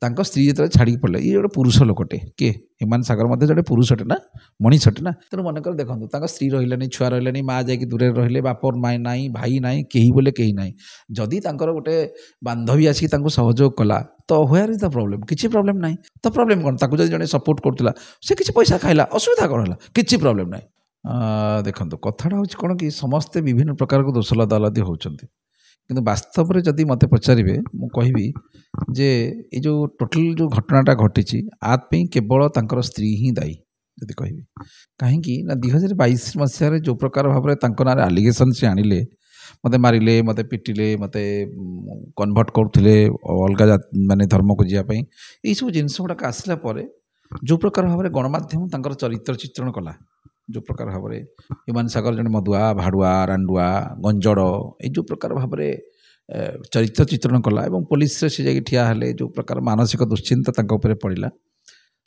ତାଙ୍କ ସ୍ତ୍ରୀ ଯେତେବେଳେ ଛାଡ଼ିକି ପଡ଼ିଲେ, ଇଏ ଗୋଟେ ପୁରୁଷ ଲୋକଟେ, କିଏ ହ୍ୟୁମାନ ସାଗର ମଧ୍ୟ ଗୋଟେ ପୁରୁଷଟେ ନା, ମଣିଷଟେ ନା। ତେଣୁ ମନେକର ଦେଖନ୍ତୁ, ତାଙ୍କ ସ୍ତ୍ରୀ ରହିଲେନି, ଛୁଆ ରହିଲେନି, ମା ଯାଇକି ଦୂରରେ ରହିଲେ, ବାପ ନାହିଁ, ଭାଇ ନାହିଁ, କେହି ବୋଲେ କେହି ନାହିଁ। ଯଦି ତାଙ୍କର ଗୋଟେ ବାନ୍ଧବୀ ଆସିକି ତାଙ୍କୁ ସହଯୋଗ କଲା, ତ ହ୍ୱେୟାର ଇଜ୍ ଦ ପ୍ରୋବ୍ଲେମ୍? କିଛି ପ୍ରୋବ୍ଲେମ୍ ନାହିଁ। ତ ପ୍ରୋବ୍ଲେମ୍ କ'ଣ? ତାକୁ ଯଦି ଜଣେ ସପୋର୍ଟ କରୁଥିଲା, ସେ କିଛି ପଇସା ଖାଇଲା, ଅସୁବିଧା କ'ଣ ହେଲା? କିଛି ପ୍ରୋବ୍ଲେମ୍ ନାହିଁ। ଦେଖନ୍ତୁ, କଥାଟା ହେଉଛି କ'ଣ କି, ସମସ୍ତେ ବିଭିନ୍ନ ପ୍ରକାରକୁ ଦୋଷ ଲଦାଲଦି ହେଉଛନ୍ତି, କିନ୍ତୁ ବାସ୍ତବରେ ଯଦି ମୋତେ ପଚାରିବେ, ମୁଁ କହିବି ଯେ ଏଇ ଯେଉଁ ଟୋଟାଲ ଯେଉଁ ଘଟଣାଟା ଘଟିଛି, ଆ ପାଇଁ କେବଳ ତାଙ୍କର ସ୍ତ୍ରୀ ହିଁ ଦାୟୀ ଯଦି କହିବି। କାହିଁକି ନା 2022 ମସିହାରେ ଯେଉଁ ପ୍ରକାର ଭାବରେ ତାଙ୍କ ନାଁରେ ଆଲିଗେସନ୍ ସେ ଆଣିଲେ, ମୋତେ ମାରିଲେ, ମୋତେ ପିଟିଲେ, ମୋତେ କନଭର୍ଟ କରୁଥିଲେ ଅଲଗା ମାନେ ଧର୍ମକୁ ଯିବା ପାଇଁ, ଏଇସବୁ ଜିନିଷ ଗୁଡ଼ାକ ଆସିଲା ପରେ ଯେଉଁ ପ୍ରକାର ଭାବରେ ଗଣମାଧ୍ୟମ ତାଙ୍କର ଚରିତ୍ର ଚିତ୍ରଣ କଲା, ଯେଉଁ ପ୍ରକାର ଭାବରେ ହ୍ୟୁମାନ ସାଗର ଜଣେ ମଦୁଆ, ଭାଡ଼ୁଆ, ରାଣ୍ଡୁଆ, ଗଞ୍ଜଡ଼, ଏଇ ଯେଉଁ ପ୍ରକାର ଭାବରେ ଚରିତ୍ର ଚିତ୍ରଣ କଲା ଏବଂ ପୋଲିସରେ ସେ ଯାଇକି ଠିଆ ହେଲେ, ଯେଉଁ ପ୍ରକାର ମାନସିକ ଦୁଶ୍ଚିନ୍ତା ତାଙ୍କ ଉପରେ ପଡ଼ିଲା,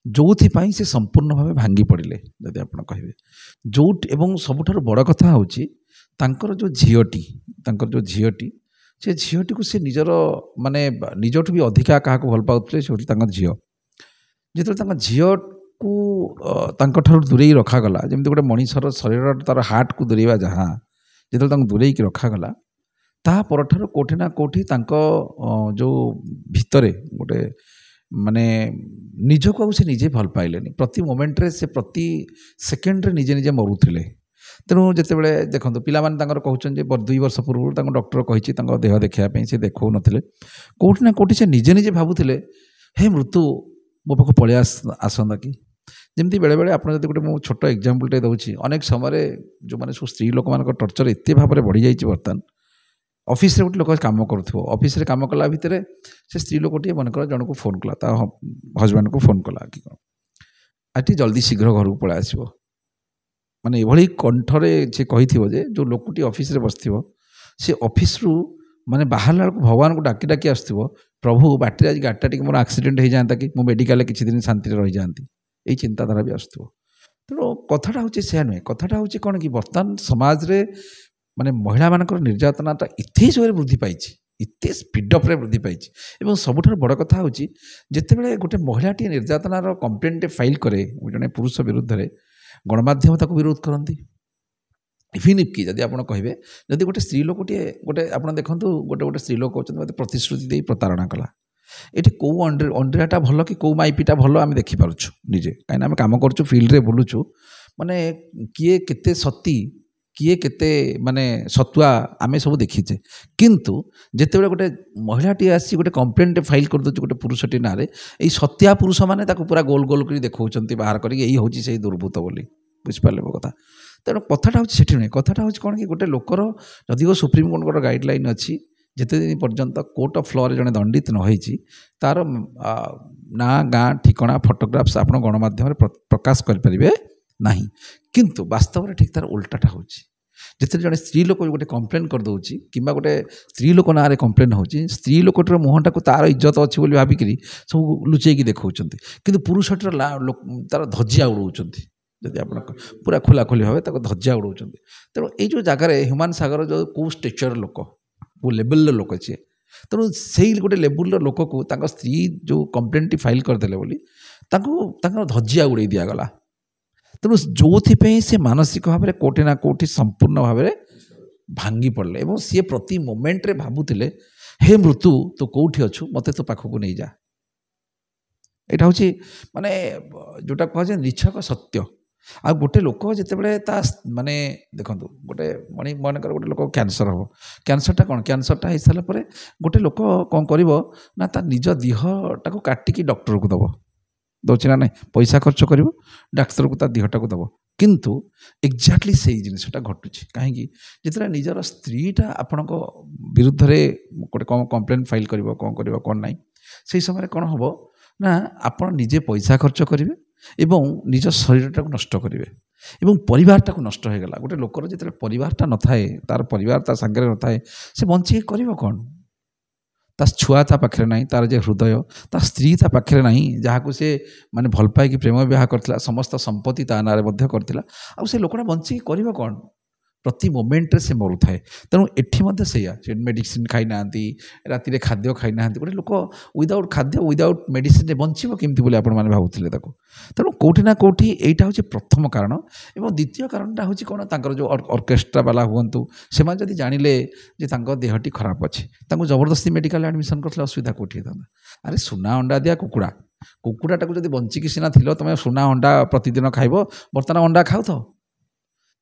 ଯେଉଁଥିପାଇଁ ସେ ସମ୍ପୂର୍ଣ୍ଣ ଭାବେ ଭାଙ୍ଗି ପଡ଼ିଲେ ଯଦି ଆପଣ କହିବେ। ଏବଂ ସବୁଠାରୁ ବଡ଼ କଥା ହେଉଛି ତାଙ୍କର ଯେଉଁ ଝିଅଟି, ସେ ଝିଅଟିକୁ ସେ ନିଜର ମାନେ ନିଜଠୁ ବି ଅଧିକା କାହାକୁ ଭଲ ପାଉଥିଲେ, ସେ ହେଉଛି ତାଙ୍କ ଝିଅ। ଯେତେବେଳେ ତାଙ୍କ ଝିଅକୁ ତାଙ୍କଠାରୁ ଦୂରେଇ ରଖାଗଲା, ଯେମିତି ଗୋଟେ ମଣିଷର ଶରୀର ତାର ହାର୍ଟକୁ ଦୂରେଇବା ଯାହା, ଯେତେବେଳେ ତାଙ୍କୁ ଦୂରେଇକି ରଖାଗଲା, ତା ପରଠାରୁ କେଉଁଠି ନା କେଉଁଠି ତାଙ୍କ ଯେଉଁ ଭିତରେ ଗୋଟେ ମାନେ ନିଜକୁ ଆଉ ସେ ନିଜେ ଭଲ ପାଇଲେନି। ପ୍ରତି ମୋମେଣ୍ଟରେ ସେ ପ୍ରତି ସେକେଣ୍ଡରେ ନିଜେ ମରୁଥିଲେ। ତେଣୁ ଯେତେବେଳେ ଦେଖନ୍ତୁ, ପିଲାମାନେ ତାଙ୍କର କହୁଛନ୍ତି ଯେ 2 ବର୍ଷ ପୂର୍ବରୁ ତାଙ୍କ ଡକ୍ଟର କହିଛି ତାଙ୍କ ଦେହ ଦେଖିବା ପାଇଁ, ସେ ଦେଖାଉନଥିଲେ। କେଉଁଠି ନା କେଉଁଠି ସେ ନିଜେ ଭାବୁଥିଲେ, ହେ ମୃତ୍ୟୁ ମୋ ପାଖକୁ ପଳେଇ ଆସନ୍ତା କି। ଯେମିତି ବେଳେବେଳେ ଆପଣ ଯଦି ଗୋଟେ, ମୁଁ ଛୋଟ ଏକ୍ଜାମ୍ପଲଟେ ଦେଉଛି, ଅନେକ ସମୟରେ ଯେଉଁମାନେ ସବୁ ସ୍ତ୍ରୀ ଲୋକମାନଙ୍କ ଟର୍ଚର ଏତେ ଭାବରେ ବଢ଼ିଯାଇଛି ବର୍ତ୍ତମାନ, ଅଫିସରେ ଗୋଟେ ଲୋକ କାମ କରୁଥିବ, ଅଫିସରେ କାମ କଲା ଭିତରେ ସେ ସ୍ତ୍ରୀ ଲୋକଟିଏ ମନେକର ଜଣକୁ ଫୋନ୍ କଲା, ତା ହଜବେଣ୍ଡକୁ ଫୋନ୍ କଲା କି କ'ଣ, ଆଜି ଜଲ୍ଦି ଶୀଘ୍ର ଘରକୁ ପଳେଇ ଆସିବ, ମାନେ ଏଭଳି କଣ୍ଠରେ ସେ କହିଥିବ ଯେ ଯେଉଁ ଲୋକଟି ଅଫିସରେ ବସିଥିବ, ସେ ଅଫିସରୁ ମାନେ ବାହାରିଲା ବେଳକୁ ଭଗବାନଙ୍କୁ ଡାକି ଡାକି ଆସୁଥିବ, ପ୍ରଭୁ ବାଟରେ ଆଜି ଗାଡ଼ିଟା ଟିକେ ମୋର ଆକ୍ସିଡେଣ୍ଟ ହେଇଯାଆନ୍ତା କି, ମୁଁ ମେଡ଼ିକାଲରେ କିଛି ଦିନ ଶାନ୍ତିରେ ରହିଯାଆନ୍ତି, ଏଇ ଚିନ୍ତାଧାରା ବି ଆସୁଥିବ। ତେଣୁ କଥାଟା ହେଉଛି ସେୟା ନୁହେଁ। କଥାଟା ହେଉଛି କ'ଣ କି, ବର୍ତ୍ତମାନ ସମାଜରେ ମାନେ ମହିଳାମାନଙ୍କର ନିର୍ଯାତନାଟା ଏତେ ଜୋରରେ ବୃଦ୍ଧି ପାଇଛି, ଏତେ ସ୍ପିଡଅପ୍ରେ ବୃଦ୍ଧି ପାଇଛି। ଏବଂ ସବୁଠାରୁ ବଡ଼ କଥା ହେଉଛି, ଯେତେବେଳେ ଗୋଟେ ମହିଳାଟିଏ ନିର୍ଯାତନାର କମ୍ପ୍ଲେନ୍ଟେ ଫାଇଲ୍ କରେ ଜଣେ ପୁରୁଷ ବିରୁଦ୍ଧରେ, ଗଣମାଧ୍ୟମ ତାକୁ ବିରୋଧ କରନ୍ତି। ଇଭିନ୍ କି ଯଦି ଆପଣ କହିବେ, ଯଦି ଗୋଟେ ସ୍ତ୍ରୀ ଲୋକଟିଏ ଆପଣ ଦେଖନ୍ତୁ, ଗୋଟେ ସ୍ତ୍ରୀ ଲୋକ କହୁଛନ୍ତି ମୋତେ ପ୍ରତିଶ୍ରୁତି ଦେଇ ପ୍ରତାରଣା କଲା, ଏଠି କେଉଁ ଅଣ୍ଡିରାଟା ଭଲ କି କେଉଁ ମାଇପିଟା ଭଲ ଆମେ ଦେଖିପାରୁଛୁ ନିଜେ, କାହିଁକିନା ଆମେ କାମ କରୁଛୁ, ଫିଲ୍ଡରେ ବୁଲୁଛୁ, ମାନେ କିଏ କେତେ ସତୀ, କିଏ କେତେ ମାନେ ସତୁଆ, ଆମେ ସବୁ ଦେଖିଛେ। କିନ୍ତୁ ଯେତେବେଳେ ଗୋଟେ ମହିଳାଟିଏ ଆସିଛି ଗୋଟେ କମ୍ପ୍ଲେନ୍ଟେ ଫାଇଲ୍ କରିଦେଉଛି ଗୋଟେ ପୁରୁଷଟି ନାଁରେ, ଏଇ ସତ୍ୟା ପୁରୁଷମାନେ ତାକୁ ପୁରା ଗୋଲ ଗୋଲ କରି ଦେଖାଉଛନ୍ତି ବାହାର କରିକି, ଏଇ ହେଉଛି ସେଇ ଦୁର୍ବୃତ୍ତ ବୋଲି। ବୁଝିପାରିଲେ ମୋ କଥା? ତେଣୁ କଥାଟା ହେଉଛି ସେଠି ନୁହେଁ। କଥାଟା ହେଉଛି କ'ଣ କି, ଗୋଟେ ଲୋକର ଯଦିଓ ସୁପ୍ରିମକୋର୍ଟଙ୍କର ଗାଇଡ଼ଲାଇନ୍ ଅଛି, ଯେତେ ଦିନ ପର୍ଯ୍ୟନ୍ତ କୋର୍ଟ ଅଫ୍ ଲରେ ଜଣେ ଦଣ୍ଡିତ ନ ହେଇଛି, ତା'ର ନାଁ, ଗାଁ, ଠିକଣା, ଫଟୋଗ୍ରାଫ୍ସ ଆପଣ ଗଣମାଧ୍ୟମରେ ପ୍ରକାଶ କରିପାରିବେ ନାହିଁ। କିନ୍ତୁ ବାସ୍ତବରେ ଠିକ୍ ତା'ର ଓଲଟାଟା ହେଉଛି। ଯେତେବେଳେ ଜଣେ ସ୍ତ୍ରୀ ଲୋକ ଗୋଟେ କମ୍ପ୍ଲେନ୍ କରିଦେଉଛି, କିମ୍ବା ଗୋଟେ ସ୍ତ୍ରୀ ଲୋକ ନାଁରେ କମ୍ପ୍ଲେନ୍ ହେଉଛି, ସ୍ତ୍ରୀ ଲୋକଟିର ମୁହଁଟାକୁ ତା'ର ଇଜ୍ଜତ ଅଛି ବୋଲି ଭାବିକିରି ସବୁ ଲୁଚେଇକି ଦେଖାଉଛନ୍ତି, କିନ୍ତୁ ପୁରୁଷଟିର ତା'ର ଧଜ୍ଜିଆ ଉଡ଼ଉଛନ୍ତି। ଯଦି ଆପଣ ପୁରା ଖୋଲାଖୋଲି ଭାବେ ତାକୁ ଧଜ୍ଜିଆ ଉଡ଼ଉଛନ୍ତି। ତେଣୁ ଏଇ ଯେଉଁ ଜାଗାରେ ହ୍ୟୁମାନ ସାଗର ଯେଉଁ କେଉଁ ଷ୍ଟେଚର ଲୋକ, କେଉଁ ଲେବଲର ଲୋକ ସିଏ, ତେଣୁ ସେଇ ଗୋଟେ ଲେବୁଲର ଲୋକକୁ ତାଙ୍କ ସ୍ତ୍ରୀ ଯେଉଁ କମ୍ପ୍ଲେନ୍ଟି ଫାଇଲ୍ କରିଦେଲେ ବୋଲି ତାଙ୍କର ଧଜ୍ଜିଆ ଉଡ଼େଇ ଦିଆଗଲା। ତେଣୁ ଯେଉଁଥିପାଇଁ ସେ ମାନସିକ ଭାବରେ କେଉଁଠି ନା କେଉଁଠି ସମ୍ପୂର୍ଣ୍ଣ ଭାବରେ ଭାଙ୍ଗି ପଡ଼ିଲେ ଏବଂ ସିଏ ପ୍ରତି ମୋମେଣ୍ଟରେ ଭାବୁଥିଲେ, ହେ ମୃତ୍ୟୁ ତୁ କେଉଁଠି ଅଛୁ, ମୋତେ ତୋ ପାଖକୁ ନେଇଯା। ଏଇଟା ହେଉଛି ମାନେ ଯେଉଁଟା କୁହାଯାଏ ନିଛକ ସତ୍ୟ। ଆଉ ଗୋଟେ ଲୋକ ଯେତେବେଳେ ତା ମାନେ ଦେଖନ୍ତୁ, ଗୋଟେ ମନେକର ଗୋଟେ ଲୋକ କ୍ୟାନ୍ସର ହେବ, କ୍ୟାନ୍ସରଟା କ'ଣ, କ୍ୟାନ୍ସରଟା ହେଇସାରିଲା ପରେ ଗୋଟେ ଲୋକ କ'ଣ କରିବ ନା, ତା ନିଜ ଦେହଟାକୁ କାଟିକି ଡକ୍ଟରକୁ ଦେବ, ଦେଉଛି ନା ନାହିଁ, ପଇସା ଖର୍ଚ୍ଚ କରିବ, ଡାକ୍ତରକୁ ତା ଦେହଟାକୁ ଦେବ। କିନ୍ତୁ ଏକ୍ଜାକ୍ଟଲି ସେଇ ଜିନିଷଟା ଘଟୁଛି। କାହିଁକି? ଯେତେବେଳେ ନିଜର ସ୍ତ୍ରୀଟା ଆପଣଙ୍କ ବିରୁଦ୍ଧରେ ଗୋଟେ କ'ଣ କମ୍ପ୍ଲେନ୍ ଫାଇଲ୍ କରିବ, କ'ଣ କରିବ କ'ଣ ନାହିଁ, ସେଇ ସମୟରେ କ'ଣ ହେବ ନା, ଆପଣ ନିଜେ ପଇସା ଖର୍ଚ୍ଚ କରିବେ ଏବଂ ନିଜ ଶରୀରଟାକୁ ନଷ୍ଟ କରିବେ ଏବଂ ପରିବାରଟାକୁ ନଷ୍ଟ ହୋଇଗଲା। ଗୋଟେ ଲୋକର ଯେତେବେଳେ ପରିବାରଟା ନଥାଏ, ତା'ର ପରିବାର ତା ସାଙ୍ଗରେ ନଥାଏ, ସେ ବଞ୍ଚିକି କରିବ କ'ଣ? ତା ଛୁଆ ତା ପାଖରେ ନାହିଁ, ତା'ର ଯେ ହୃଦୟ, ତା ସ୍ତ୍ରୀ ତା ପାଖରେ ନାହିଁ, ଯାହାକୁ ସେ ମାନେ ଭଲ ପାଇକି ପ୍ରେମ ବିବାହ କରିଥିଲା, ସମସ୍ତ ସମ୍ପତ୍ତି ତା ନାଁରେ ମଧ୍ୟ କରିଥିଲା, ଆଉ ସେ ଲୋକଟା ବଞ୍ଚିକି କରିବ କ'ଣ? प्रति मोमेंट से मरु थाए तेणु एटी से मेडिसिन खाई ना राति खाद्य खाई ना गोटे लोक विदाउट खाद्य विदाउट मेडिसिन बंचब केमती बोले आपण मैंने भावुले तेणु कौटि ना कौटि यहाँ हूँ प्रथम कारण और द्वितीय कारणटा हूँ कौन तर जो ऑर्केस्ट्रा वाला हूँ से जब जानिले देहटी खराब अच्छे जबरदस्ती मेडिकल एडमिशन करते असुविधा कौटी था अरे सुना अंडा दिया कुकुड़ा कुकुड़ाटा को जब बंचिकी सीना थी तुम सुना अंडा प्रतिदिन खाइब बर्तमान अंडा खाऊ तो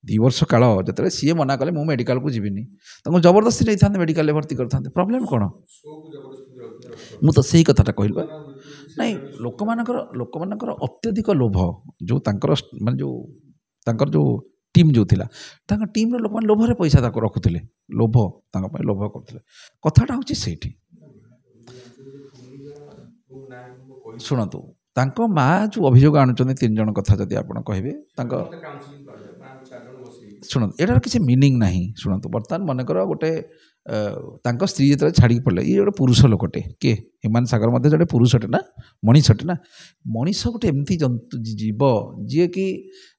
2 वर्ष काल जो सी मना कले मु मेडिकल को जीविनी जबरदस्ती नहीं था मेडिकल भर्ती करते प्रॉब्लम कौन मु तो सही कथाटा कहल नहीं लोक मानकर अत्यधिक लोभ जो माने जो टीम जो थिला टीम लोक मैंने लोभरे पैसा रखुले लोभ लोभ करते कथाटा हूँ से शुणु तांको माँ जो अभियोग आणुचंदी 3 जन कथा जदि आपण कहिबे शुणु एटार किसी मीनिंग नहीं शुणु बर्तमान मनकर गोटे तांको स्त्री जो छाड़ी पड़े ये गोटे पुरुष लोकटे किए हिमान सागर मध्य जो पुरुषटे ना मनीषटे ना मनीष गोटे एमती जंतु जीव जी कि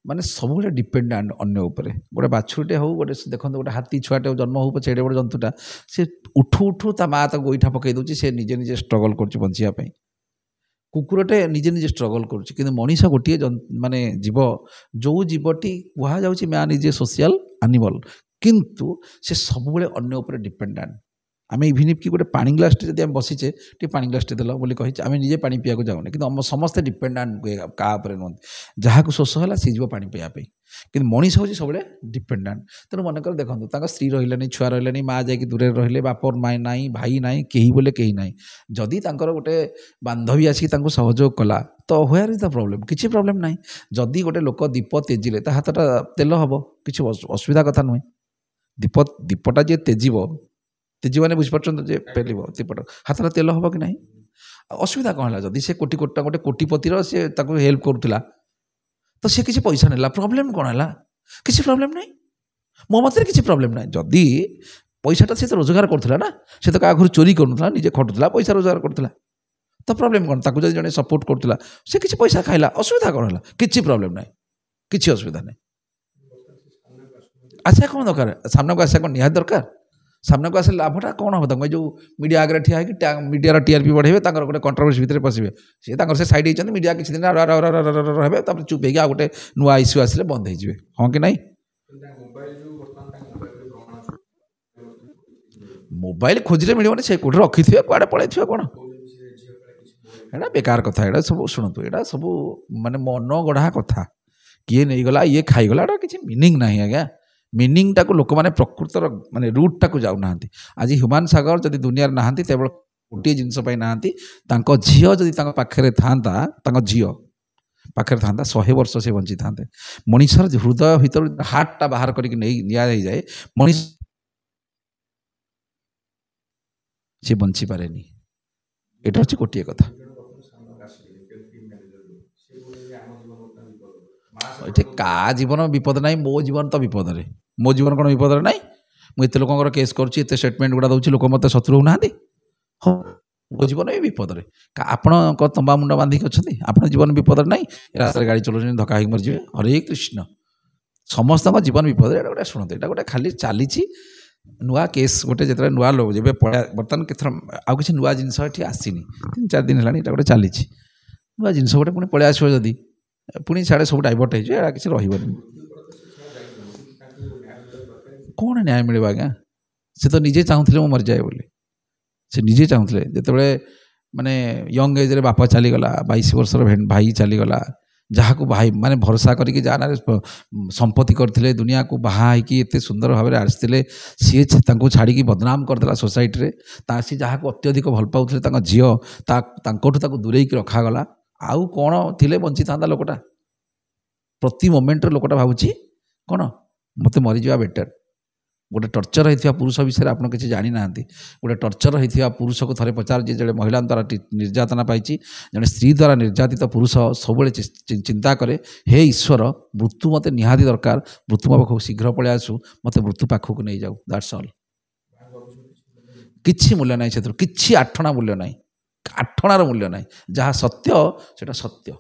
माने सब डिपेंडेंट अन्य उपरे गोटे बाछुरीटे हो गोटे देखो गोटे हाथी छुआटे जन्म हो पछे गोटे जंतुटा से उठू उठू ता माँ ताको गोईठा पकई दूची से निजे निजे स्ट्रगल कर बंचिया कुकुरटे निजे निजे स्ट्रगल कर मनीष गोटे माने जीव जो जीवटी कह जाऊँ man is a social animal किंतु से सब अन्य उपर डिपेंडेंट आम इभिन कि गोटे पानी ग्लासटे जब आम बसीचे टे पानी ग्लासटे देल बोली कही आम निजे पानी पीवा जाऊने कि समस्ते डिपेंडेंट क्या नुहति जहाँ को शोष है सी जीव पानी पीवाई कि मनीष हूँ सब डिपेंडेंट तेणु मनकर देखो स्त्री रही छुआ रही माँ जा दूर रही बापर माँ ना भाई ना कहीं बोले कहीं ना जदि गोटे बांधवी आसिक सहयोग कला तो व्हेयर इज द प्रॉब्लम किसी प्रॉब्लम ना जदि गोटे लोक दीप तेजिले ता हाथटा तेल हम किसी असुविधा कथा नुहे दीपटा जी तेजी मैंने बुझीपार पेल दीपटा हाथटा तेल हम कि ना असुविधा कौन है जदि से कोटी कोटा गोटे कोटिपतिर से हेल्प करूला तो सी किसी पैसा नेला प्रॉब्लम कौन है किसी प्रॉब्लम नहीं मो मत किसी प्रॉब्लम ना जदि पैसाटा से तो रोजगार करूला ना से तो क्या घर चोरी करूला निजे खटुला पैसा रोजगार करूला तो प्रॉब्लम कौन ताकू जब जड़े सपोर्ट करूला से किसी पैसा खाइला असुविधा कौन है किसी प्रॉब्लम ना किसी असुविधा नहीं आशा कौन दरकार सामना को आशा कौन निहाती दरकार सामना को आसे लाभटा कौन हम तुम जो मीडिया आगे ठिया है मीडिया टीआरपी बढ़े गोटे कंट्रोवर्सी भितर पशे सी से सैड होती मीडिया किसी दिन रहे चुप हो गोटे नुआ इश्यू आसे बंद हो हाँ कि नहीं मोबाइल खोजिले मिलने से कौटे रखी थे कड़े पलि कौन एटा बेकार कथा एटा सब शुणु एटा सब माने मन गढ़ा कथा किए नहीं गला ये खाईगला किसी मीनिंग ना आज्ञा मीनिंग टाक लोक मैंने प्रकृतर माने रूट टाक जाऊना आज ह्यूमान सागर जदि दुनिया ना केवल गोटे जिनस ना झील जदि पाखे था झील पाखे था 100 वर्ष से बंची था मनीषर हृदय भीतर हार्टा बाहर करके निया जाए मनीष से बंची पारे एटा हूँ गोटे कथा ये का जीवन विपद ना मो जीवन तो विपद मो जीवन कौन विपद ना मुझे लोक केस कर स्टेटमेंट गुड़ा दूसरी लोक मत शत्रु होना हाँ मो जीवन भी विपद आपण तंबा मुंड बांधिक अच्छा आप जीवन विपद ना रास्ता गाड़ी चलाऊँ धक्का हो मरजे हरे कृष्ण समस्त जीवन विपद गोटे शुणु यहाँ गोटे खाली चली नुआ केस गोटे जो नुआ लोग जब बर्तमान के आउ कि नुआ जिनस ये आसनी 3-4 दिन है गोटे चली नुआ जिनस गोटे पुणी पलि आसो जदि पुणी साढ़े सब डाइवर्ट हो किसी रही कौन न्याय मिले आज्ञा से तो निजे चाहूले मु मरी जाए बोली से निजे चाहूले जो माने यंग एज बापा चलीगला 22 वर्षर भाई चलीगला जहाँ को भाई माने भरोसा करके जाना संपत्ति करते दुनिया को बाहाई एत सुंदर भाव में आसते सी छाड़ी बदनाम करदेला सोसाइटी रे सी जहाँ को अत्यधिक भल पाते झील दूरे रखागला आउ कौन थिले बंची था लोकटा प्रति मोमेंट लोकटा भावुची कौन मत मरीजा बेटर गोटे टर्चर होता पुरुष विषय आप किसी जानी ना गोटे टर्चर होता पुरुष को थे पचार जी जड़े महिला द्वारा निर्यातना पाई जड़े स्त्री द्वारा निर्यातित पुरुष सब चिंता करे हे ईश्वर मृत्यु मत निहाती दरकार मृत्यु मो पाखक शीघ्र पलि आसू मत मृत्यु पाखक नहीं जाऊ दैट्स ऑल किछि मूल्य ना से किछि आठणा मूल्य ना आठणार मूल्य ना जहाँ सत्य सेटा सत्य।